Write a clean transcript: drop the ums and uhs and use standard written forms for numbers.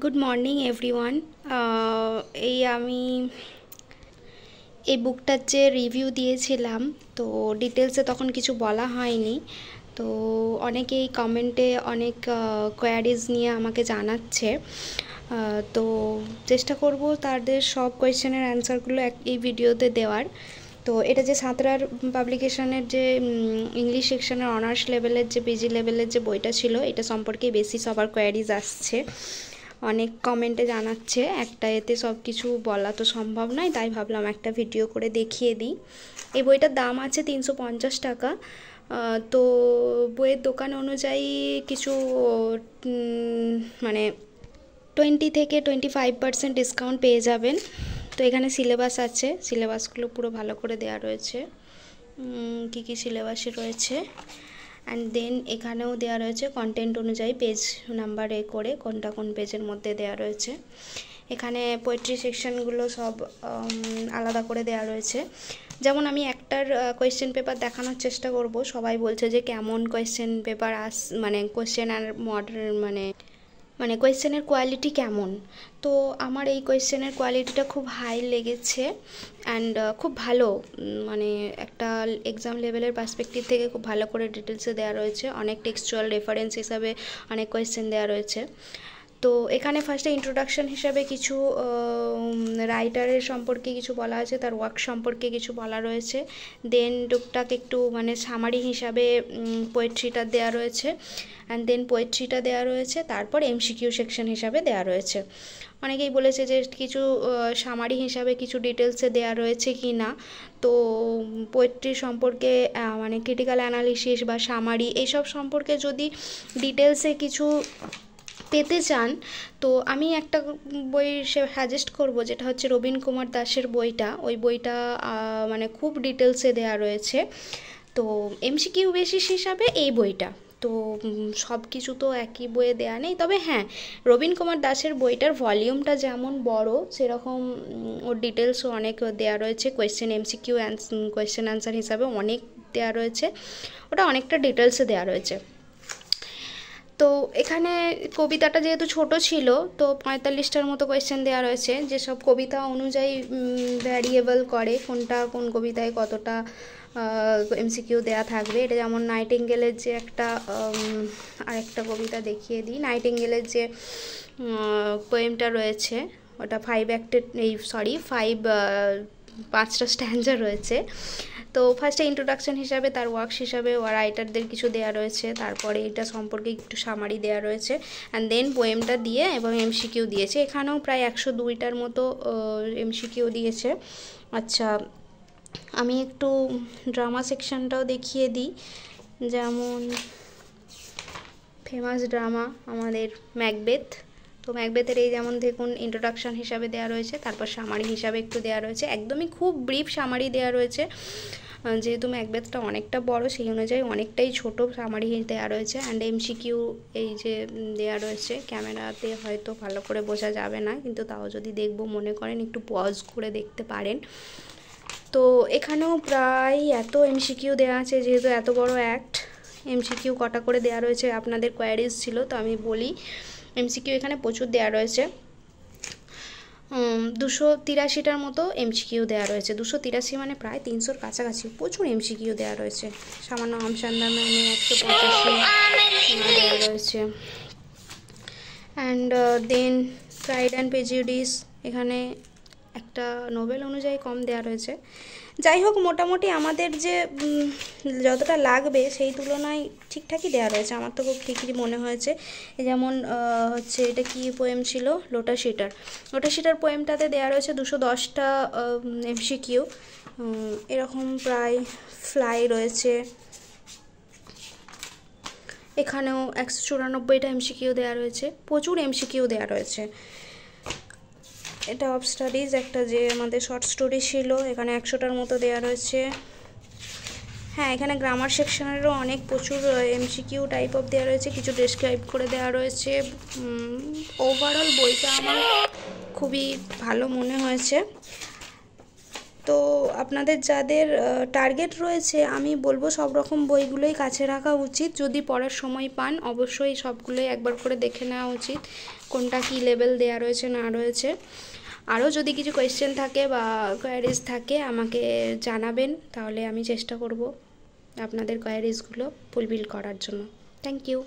Good morning everyone. এই আমি এই বুকটার যে রিভিউ দিয়েছিলাম, তো ডিটেলসে তখন কিছু বলা হয়নি। তো অনেকেই কমেন্টে অনেক কোয়ারিজ নিয়ে আমাকে জানাচ্ছে। তো চেষ্টা করব তাদের সব কোয়েশ্চেনের অ্যান্সারগুলো এই ভিডিওতে দেওয়ার। তো এটা যে সাঁতরার পাবলিকেশনের যে ইংলিশ সেকশনের অনার্স লেভেলের যে পিজি লেভেলের যে বইটা ছিল, এটা সম্পর্কে বেশি সবার কোয়ারিজ আসছে, অনেক কমেন্টে জানাচ্ছে। একটা এতে সব কিছু বলা তো সম্ভব নয়, তাই ভাবলাম একটা ভিডিও করে দেখিয়ে দিই। এই বইটার দাম আছে 350 টাকা। তো বইয়ের দোকান অনুযায়ী কিছু মানে 20 থেকে 25% ডিসকাউন্ট পেয়ে যাবেন। তো এখানে সিলেবাস আছে, সিলেবাসগুলো পুরো ভালো করে দেওয়া রয়েছে, কী কী সিলেবাসে রয়েছে। অ্যান্ড দেন এখানেও দেওয়া রয়েছে কন্টেন্ট অনুযায়ী পেজ নাম্বারে করে কোনটা কোন পেজের মধ্যে দেওয়া রয়েছে। এখানে পোয়েট্রি সেকশনগুলো সব আলাদা করে দেওয়া রয়েছে। যেমন আমি একটার কোয়েশ্চেন পেপার দেখানোর চেষ্টা করব। সবাই বলছে যে কেমন কোয়েশ্চেন পেপার মানে কোয়েশ্চেন আর মডার্ন মানে কোয়েশ্চেনের কোয়ালিটি কেমন। তো আমার এই কোয়েশ্চেনের কোয়ালিটিটা খুব হাই লেগেছে অ্যান্ড খুব ভালো, মানে একটা এক্সাম লেভেলের পার্সপেক্টিভ থেকে খুব ভালো করে ডিটেলসে দেওয়া রয়েছে। অনেক টেক্সচুয়াল রেফারেন্স হিসাবে অনেক কোয়েশ্চেন দেওয়া রয়েছে। তো এখানে ফার্স্টে ইন্ট্রোডাকশন হিসাবে কিছু রাইটারের সম্পর্কে কিছু বলা আছে, তার ওয়ার্ক সম্পর্কে কিছু বলা রয়েছে। দেন টুকটাক একটু মানে সামারি হিসাবে পোয়েট্রিটা দেওয়া রয়েছে, অ্যান্ড দেন পোয়েট্রিটা দেওয়া রয়েছে, তারপর এমসিকিউ সেকশন হিসাবে দেওয়া রয়েছে। অনেকেই বলেছে যে কিছু সামারি হিসাবে কিছু ডিটেলসে দেওয়া রয়েছে কি না। তো পোয়েট্রি সম্পর্কে মানে ক্রিটিক্যাল অ্যানালিসিস বা সামারি এইসব সম্পর্কে যদি ডিটেলসে কিছু পেতে চান, তো আমি একটা বই সাজেস্ট করব, যেটা হচ্ছে রবীন কুমার দাসের বইটা। ওই বইটা মানে খুব ডিটেলসে দেওয়া রয়েছে। তো এমসিকিউ বেসিস হিসাবে এই বইটা, তো সব কিছু তো একই বইয়ে দেওয়া নেই, তবে হ্যাঁ, রবীন কুমার দাসের বইটার ভলিউমটা যেমন বড়, সেরকম ওর ডিটেলসও অনেক দেওয়া রয়েছে। কোয়েশ্চেন এমসিকিউ কোয়েশ্চেন অ্যান্সার হিসাবে অনেক দেওয়া রয়েছে, ওটা অনেকটা ডিটেলসে দেওয়া রয়েছে। তো এখানে কবিতাটা যেহেতু ছোট ছিল, তো 45টার মতো কোয়েশ্চেন দেওয়া রয়েছে, যেসব কবিতা অনুযায়ী ভ্যারিয়েবল করে কোনটা কোন কবিতায় কতটা এমসিকিউ দেওয়া থাকবে। এটা যেমন নাইটিঙ্গেলের যে একটা আরেকটা কবিতা দেখিয়ে দিই। নাইটিঙ্গেলের যে পোয়েমটা রয়েছে, ওটা 5টা স্ট্যান্জা রয়েছে। তো ফার্স্টে ইন্ট্রোডাকশন হিসাবে তার ওয়ার্কস হিসাবে রাইটারদের কিছু দেওয়া রয়েছে, তারপরে এটা সম্পর্কে একটু সামারি দেওয়া রয়েছে, অ্যান্ড দেন পোয়েমটা দিয়ে এবং এমসিকিউ দিয়েছে। এখানেও প্রায় 102টার মতো এমসিকিউ দিয়েছে। আচ্ছা, আমি একটু ড্রামা সেকশনটাও দেখিয়ে দিই। যেমন ফেমাস ড্রামা আমাদের ম্যাকবেথ। তো ম্যাকবেথের এই যেমন দেখুন ইন্ট্রোডাকশন হিসাবে দেওয়া রয়েছে, তারপর সামারি হিসাবে একটু দেওয়া রয়েছে, একদমই খুব ব্রিফ সামারি দেওয়া রয়েছে। যেহেতু ম্যাকবেথটা অনেকটা বড়, সেই অনুযায়ী অনেকটাই ছোট সামারি দেওয়া রয়েছে। অ্যান্ড এমসিকিউ এই যে দেওয়া রয়েছে, ক্যামেরাতে হয়তো ভালো করে বোঝা যাবে না, কিন্তু তাও যদি দেখবো মনে করেন একটু পজ করে দেখতে পারেন। তো এখানেও প্রায় এত এমসিকিউ দেওয়া আছে, যেহেতু এত বড় অ্যাক্ট, এমসিকিউ কটা করে দেওয়া রয়েছে আপনাদের কোয়ারিজ ছিল, তো আমি বলি। এমসিকিউ এখানে প্রচুর দেওয়া রয়েছে, 283টার মতো এমসিকিউ দেওয়া রয়েছে। 283 মানে প্রায় 300-র কাছাকাছি, প্রচুর এমসিকিউ দেওয়া রয়েছে। সামান্য আমসান্দা ম্যামে 185 দেওয়া রয়েছে। And then pride and prejudice, এখানে একটা নোবেল অনুযায়ী কম দেওয়া রয়েছে। যাই হোক, মোটামুটি আমাদের যে যতটা লাগবে সেই তুলনায় ঠিকঠাকই দেওয়া রয়েছে, আমার তো খুব ঠিকই মনে হয়েছে। যেমন হচ্ছে এটা কি পোয়েম ছিল, লোটাস ইটার। লোটাস ইটার পোয়েমটাতে দেওয়া রয়েছে 210টা এমসিকিউ, এরকম প্রায় ফ্লাই রয়েছে। এখানেও 194টা এমসিকিউ দেওয়া রয়েছে, প্রচুর এমসিকিউ দেওয়া রয়েছে। এটা অফ স্টাডিজ একটা যে আমাদের শর্ট স্টোরি ছিল, এখানে 100টার মতো দেওয়া রয়েছে। হ্যাঁ, এখানে গ্রামার সেকশনেরও অনেক প্রচুর এমসিকিউ টাইপ অফ দেওয়া রয়েছে, কিছু ডেসক্রাইব করে দেওয়া রয়েছে। ওভারঅল বইটা আমার খুবই ভালো মনে হয়েছে। তো আপনাদের যাদের টার্গেট রয়েছে, আমি বলবো সব রকম বইগুলোই কাছে রাখা উচিত। যদি পড়ার সময় পান অবশ্যই সবগুলোই একবার করে দেখে নেওয়া উচিত, কোনটা কী লেভেল দেওয়া রয়েছে না রয়েছে। আরও যদি কিছু কোয়েশ্চেন থাকে বা কোয়ারিজ থাকে আমাকে জানাবেন, তাহলে আমি চেষ্টা করব আপনাদের কোয়ারিজগুলো ফুলফিল করার জন্য। Thank you.